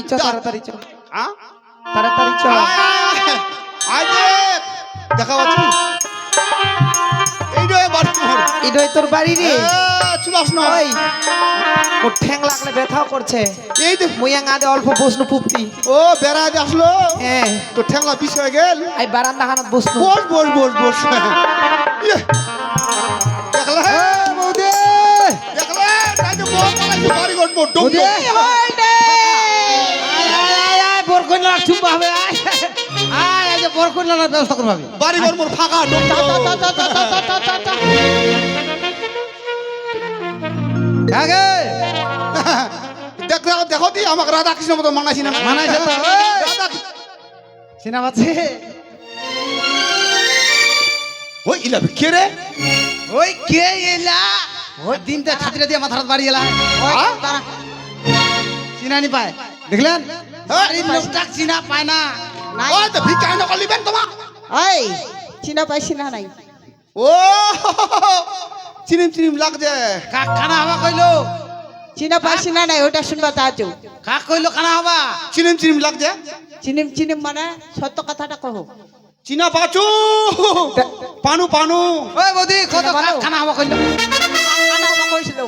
চ তাড়াতাড়ি চ হ্যাঁ তাড়াতাড়ি চ আয় দেখ দেখা পাচ্ছি এই রে বাড়ি মোর ইডই তোর বাড়ি রে চুলাস না ওই ও ঠ্যাং লাগলে ব্যথাও করছে এই দেখ মুইয়া আদে অল্প বসনু পুপতি ও বেড়া দিয়ে আসলো হ্যাঁ তো ঠ্যাংলা পিছ হয়ে গেল আই বারান্দা হানত বসনু বস বস বস বস ইয়ে, দেখলে বৌদি দেখলে তাই তো বল চালাইছে বাড়ি ঘর মোর ডুম বৌদি ওই দে আয় বরকন লাগ চুম্বা হবে আয় আয় আজ বরকন লাগার ব্যবস্থা করব আমি বাড়ি ঘর মোর ফাঁকা ডুম আগে দেখো দেখো দি আমাকে রাধা কৃষ্ণ মতো মানাইছি না মানাইছে তো রাধা সিনেমা আছে ওই ইলা কে রে ওই কে এলা ওই দিনটা ছাত্রীরা দিয়ে মাথার বাড়ি এলা ওই তারা চিনানি পায় দেখলেন এই লোকটা চিনা পায় না ওই তো ভিক্ষা না কলিবেন তোমা এই চিনা পাইছি না নাই ও চিনিম চিনিম লাগছে কাক খানা হবা কইলো চিনা পাইছি না নাই ওটা শুনবা তাজু কাক কইলো খানা হবা চিনিম চিনিম লাগছে চিনিম চিনিম মানে সত্য কথাটা কহো চিনা পাচু পানু পানু ওই বৌদি কত কাক খানা হবা কইলো কানা হবা কইছিল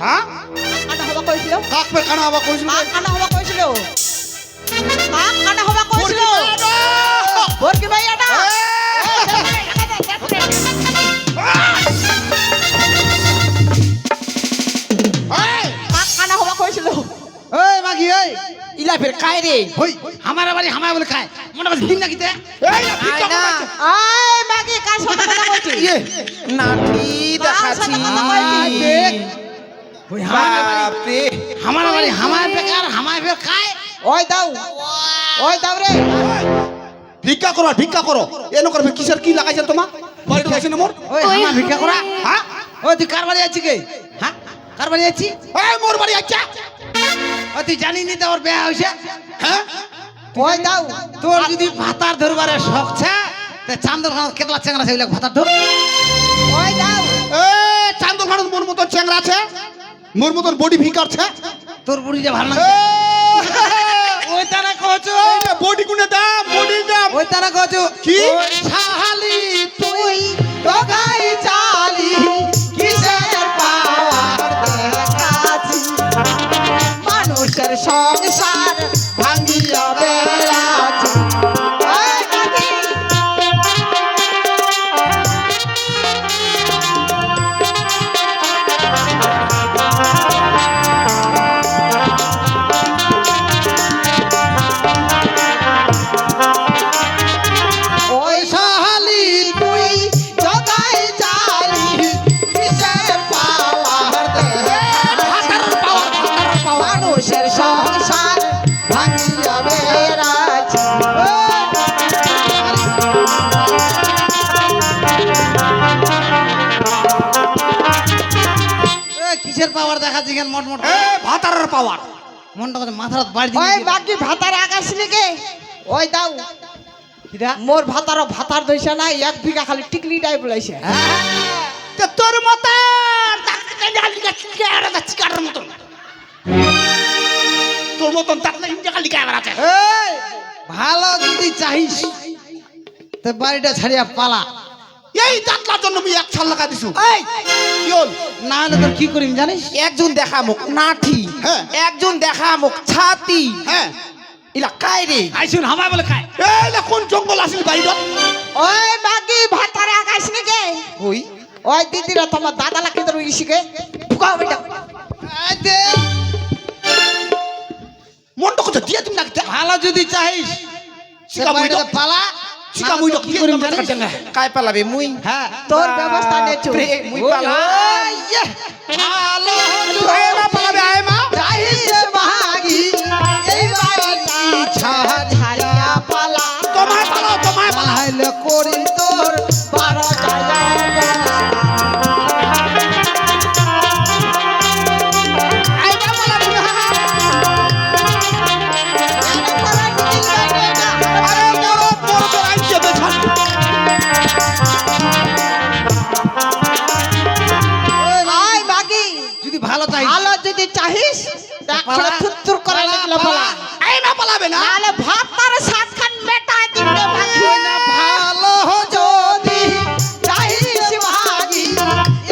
হ্যাঁ কানা হবা কইছিল কাক পে খানা হবা কইছিল কানা হবা কইছিল কানা হবা কইছিল বরকি ভাই এটা কানা হবা কইছিল ওই মাগি ওই ইলা ফের কাই রে হই আমারা বাড়ি হামায় বলে খায় মনে করছিস দিন নাকিতে ভিক্ষা না আয় বাকি কার সাথে কথা কইছি ইয়ে নাটি দেখাছি ওই বাপরে আমারা বাড়ি হামায় বেকার হামায় ফের খায় ওই দাও রে ভিক্ষা করো এনো করবে কিসের কি লাগাইছে তোমা বাড়িতে আছে না মোর ওই হামা ভিক্ষা করা হ্যাঁ ওই তুই কার বাড়ি আছিস কে হ্যাঁ কার বাড়ি আছিস এই মোর বাড়ি আচ্ছা ওই তুই জানি নি তো ওর বিয়া হইছে হ্যাঁ ওই দাও তোর যদি ভাতার ধরবারে শখ ছে তে চান্দর খান কেতলা চেংড়া সেগুলা ভাতার ধর ওই দাও এ চান্দর ভাড়া মোর মতন চ্যাংরা আছে মোর মতন বডি ভিকারছে তোর বুড়িটা ভালো না ওই তারা কহছো বডি গুনে দাম বডি দাম ওই তারা কহছো কি? ওই সাহালি তুই তোগাই চালি কিসের পাওয়ার দেখাছি মানুষের সংসার ভাঙিয়া বেড়াছি ওই কাকি ওই সাহালি তুই তোগাই চালি কিসের পাওয়ার দেখাছি মানুষের সংসার ভাঙিয়া বেড়াছি কিসের পাওয়ার দেখাচ্ছি কেন মোট মোট এ ভাতারের পাওয়ার মনটা কথা মাথার বাড়ি ওই দিয়ে বাকি ভাতার আকাশ নাকি ওই দাও কিরা মোর ভাতার দইছে না 1 বিঘা খালি টিকলি টাইপ বলাইছে তে তোর মত চিকারের মতন তোর মতন তাকলে ইন্ডিয়া খালি ক্যামেরা আছে এই ভালো যদি চাইস তো বাড়িটা ছাড়িয়া পালা এই দাঁতলার জন্য আমি 1 সাল লাগা দিছু এই কি হল না হলে তোর কি করিম জানিস একজন দেখা মুখ নাঠি হ্যাঁ। একজন দেখা মুখ ছাতি হ্যাঁ ইলা কাই রে আইসুন হামায় বলে খায় এই না কোন জঙ্গল আসিল বাইরে ওই বাকি ভাতার আকাশ নাকি ওই ওই দিদিরা তোমার দাদা লাকি তোর ইসিকে ফুকা বেটা এই দে, মনটা কথা দিয়ে তুমি নাকি ভালো যদি চাইস শিকা বাড়িটা মুইটা পালা শিকা না, মুইটা কি করিম জানিস কাই পালাবে মুই হ্যাঁ তোর ব্যবস্থা নেছু বাপরে, মুই ওই, পালা ওই, ইয়ে, ভালো আয় মা পালাবে আয় মা চাইস ভাগি এই বাড়িটি ছাড়িয়া পালা তোমায় পালাও তোমায় পালাও পালাইলে করি তোর বারো যায় আয় মা পালাবে আরে বড় বড় তো আইছে তো ছাড় আয় বাকি যদি ভালো চাইস ভালো যদি চাহিস একখানে থুত্তুর করে লাগলো ফলা এই না পালাবে না নালে ভাত তার সাতখান মেটায় দিবে বাকি ওই না ভালো যদি চাইছিস ভাগি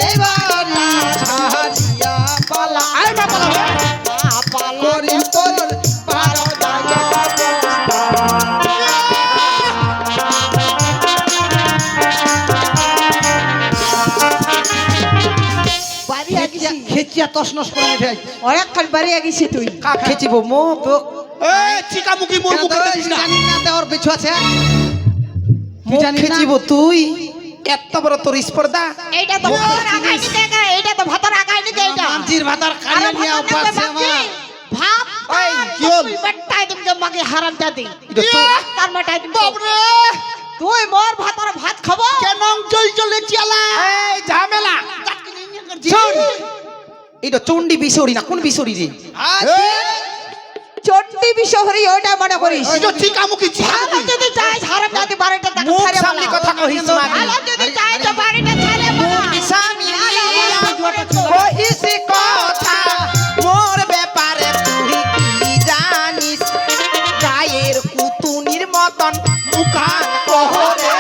এবারে ছাড়িয়া পালা এই না পালাবে না পালা করি তোর পারো বাড়ি আগিছি খেচিয়া তসনস করে উঠে অনেকক্ষণ বাড়ি আগিছি তুই কা খেচিব মুখ এই চিকামুকি মোর মুখে দিস না জানি না তোর পিছু আছে মুখ জানিস না? খেচিব তুই এত বড় তোর স্পর্ধা এইটা তো ভাতার আগাই নিতে এইটা তো ভাতার আগাই নিতে এইটা মানজির ভাতার কানে নিয়ে উপাসে আমার ভাত এই, কি হল? তুই বেটাই দিমকে মাগে হারাম জাতি এটা তো- তার মেটাই দিম বাবরে তুই মোর ভাতার ভাত খাবো কেন জল জলে চিয়ালা এই ঝামেলা শোন এটা চন্ডি বিশরি না কোন বিশরি রে চন্ডি বিশহরি ওটা মনে করিস এই তো চিকামুকি ভালো যদি চাই হারাম জাতি বাড়িটা তাকে মুখ ছাড়ে সামনে কথা কহিস না ভালো যদি চাই তো বাড়িটা ছাড়ে স্বামী কহিস কথা মোর ব্যাপারে তুই কি জানিস গায়ের কুতুনির মতন মুখান কহরে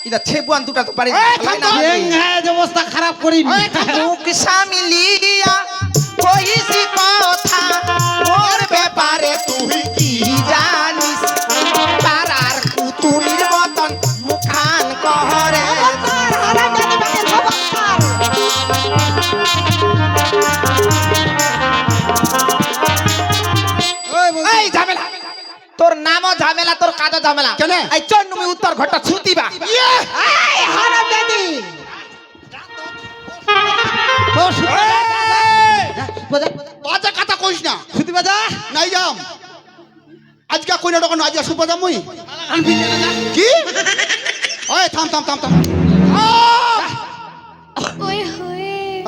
এটা ছেবুয়ান দুটা তো পারি অবস্থা খারাপ করি মুখ স্বামী লিয়া কহিস কথা মোর ব্যাপারে তুই কি জানিস তারার কুতুনির মতন মুখান কহরে এই ঝামেলা তোর নামও ঝামেলা তোর কাজও ঝামেলা কেন? এই চল তুমি উত্তর ঘরটা ছুতিবা বাজা কথা কইস না সুতি বাজা নাই যাম আজকে কইনা দোকান আজ সুপা যাম মুই কি ওই থাম থাম থাম থাম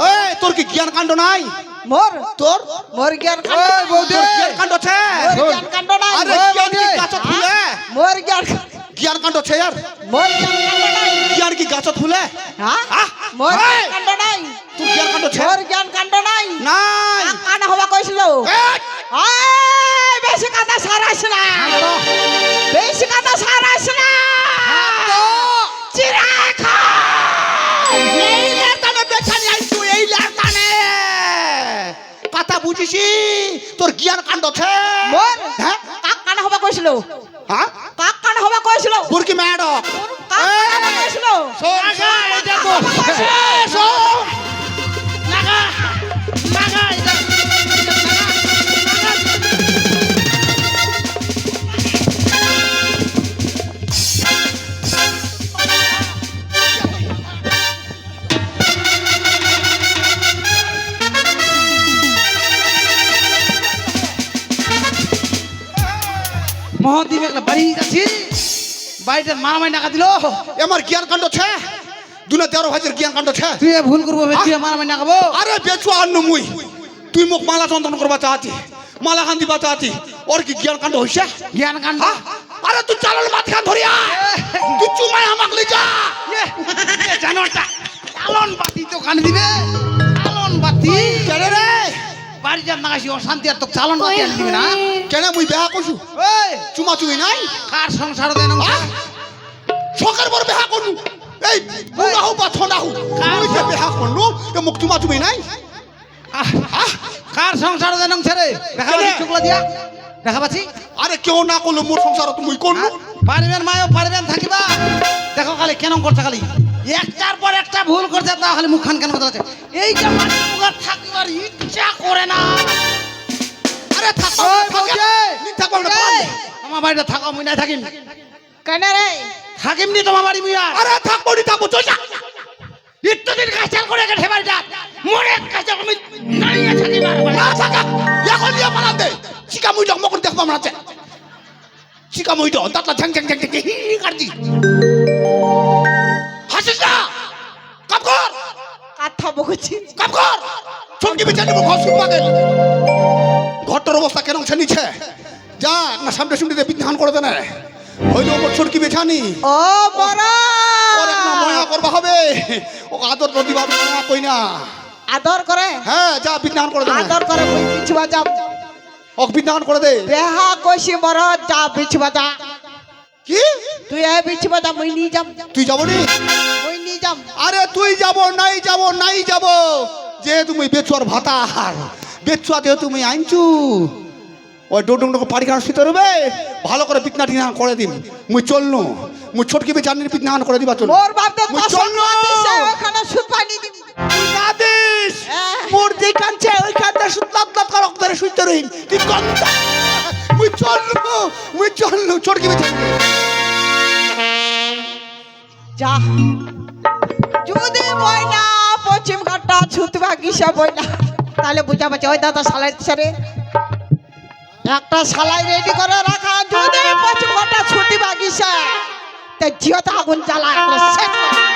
এই তোর কি জ্ঞান কাণ্ড নাই মোর তোর মোর জ্ঞান ওই বৌদি তোর জ্ঞান কাণ্ড আছে মোর জ্ঞান কাণ্ড নাই আরে জ্ঞান কি গাছত ফুলে মোর জ্ঞান জ্ঞান কাণ্ড আছে यार মোর জ্ঞান কাণ্ড নাই জ্ঞান কি গাছত ফুলে হ্যাঁ আহ, মোর এই! জ্ঞান কাণ্ড নাই তোর জ্ঞান কাণ্ড আছে মোর জ্ঞান কাণ্ড নাই নাই কান হবা কইছিল এই! এই বেশি কথা সারাইছ না বেশি কথা সারাইছ না চিরা খা এই লেরটানে বেছানি আইছু এই লেরটানে কথা বুঝিছি তোর জ্ঞান কাণ্ড আছে মোর হ্যাঁ কাক কান হবা কইছিল হ্যাঁ কাক কান হবা কইছিল বুরকি ম্যাডো কাক কান হবা কইছিল মহাদ্বীপ একটা বাড়ি যাচ্ছি বাড়িটা মারামারি টাকা দিল আমার জ্ঞান কাণ্ড আছে দুনা 13 ভাইয়ের জ্ঞান কাণ্ড আছে তুই এ ভুল করবো তুই মারামারি না খাবো আরে বেচু আন্ন মুই তুই মোক মালা চন্দন করবা চাহাতি মালা খান দিবা চাহাতি ওর কি জ্ঞান কাণ্ড হইছে জ্ঞান কাণ্ড হ্যাঁ? আরে তুই চালাল মাথ খান ধরিয়া তুই চুমাই আমাক লই যা জানোয়ারটা চালন বাতি তো কানে দিবে চালন বাতি কেন রে বাড়িটা নাগাছি অশান্তি আর তো চালন বাতি আনি দিবে না কেন মুই বেহা কইছু ওই চুমা চুই নাই কার সংসার দেন হ্যাঁ? সকার বড় বেহা করনু এই বুড়া হও বা ঠন্ডা হও মুই যে বেহা করনু তো মুখ চুমা চুই নাই কার সংসার দেন ছেড়ে দেখা কেনে? পাচ্ছি চুকলা দিয়া দেখা পাচ্ছি আরে কেউ না করলো মোর সংসার তুমি করনু পারবেন মায়ও পারবেন থাকিবা দেখো খালি কেন করছে খালি একটার পর একটা ভুল করছে তা খালি মুখখান কেন কথা এইটা মানে মুখার থাকিবার ইচ্ছা করে না আরে থাক ওই বৌদি! থাকবা না এই, আমার বাড়িতে থাকো মুই নাই থাকিম কেন রে থাকিম নি তোমার বাড়ি মুই আর আরে থাকবো নি থাকবো চল যা ইত্যাদির কাচাল করে গেছে বাড়িটা মনে কাচাল আমি দাঁড়িয়ে থাকিম আর বাড়ি। না থাকা এখন নিয়ে পালা দে চিকা মুই জন্ম করে দেখবা আমরা চিকা মুই তো দাঁতলা ঝ্যাং ঝ্যাং ঝ্যাং ঝ্যাং কাটছি হাসিস না কাপ কর কথা বকছি কাপ কর ছুটকি বিচার দেবো সুপাগেল ঘরটার অবস্থা কেন নিচ্ছে যা না সামনে শুনতে বিধান করে দেন হইলো ওপর ছড়কি বেছানি ও বড় ওর একটা ময়া করবা হবে ও আদর তো দিবা না কই না আদর করে হ্যাঁ যা বিধান করে দেন আদর করে বই বিছবা যা ও বিধান করে দে বেহা কইছি বড় যা বিছবা যা কি তুই এ বিছবা যা মুই নি যাম তুই যাবো নি মুই নি যাম আরে তুই যাব নাই যাব যে তুমি বেচুয়ার ভাতার বেচুয়া দিয়ে তুমি আইনছু ওই ডোডং পাড়ি খান শুতে রবে ভালো করে পিটনা টিনা করে দিম মুই চলনু মুই ছোটকি বে জানির পিটনা করে দিবা চল মোর বাপে মুই কসম চলনু দিছে ওখানে সুদ পানি দিম না দিস মোর যেই কানছে ওই কানটা সুতলাত লাত করক ধরে শুতে রহিম তুই কন্তা মুই চলনু ছোটকি বে যা যদি বই না পশ্চিম ঘাটটা ছুতবা গিসা বই না তাহলে বুঝা পাচ্ছে ওই দাদা সালাই সারে একটা সালাই রেডি করে রাখা যদি পশ্চিম ঘাটটা ছুটি বাগিসা তা জিওতে আগুন জ্বালা একটা শেষ করে।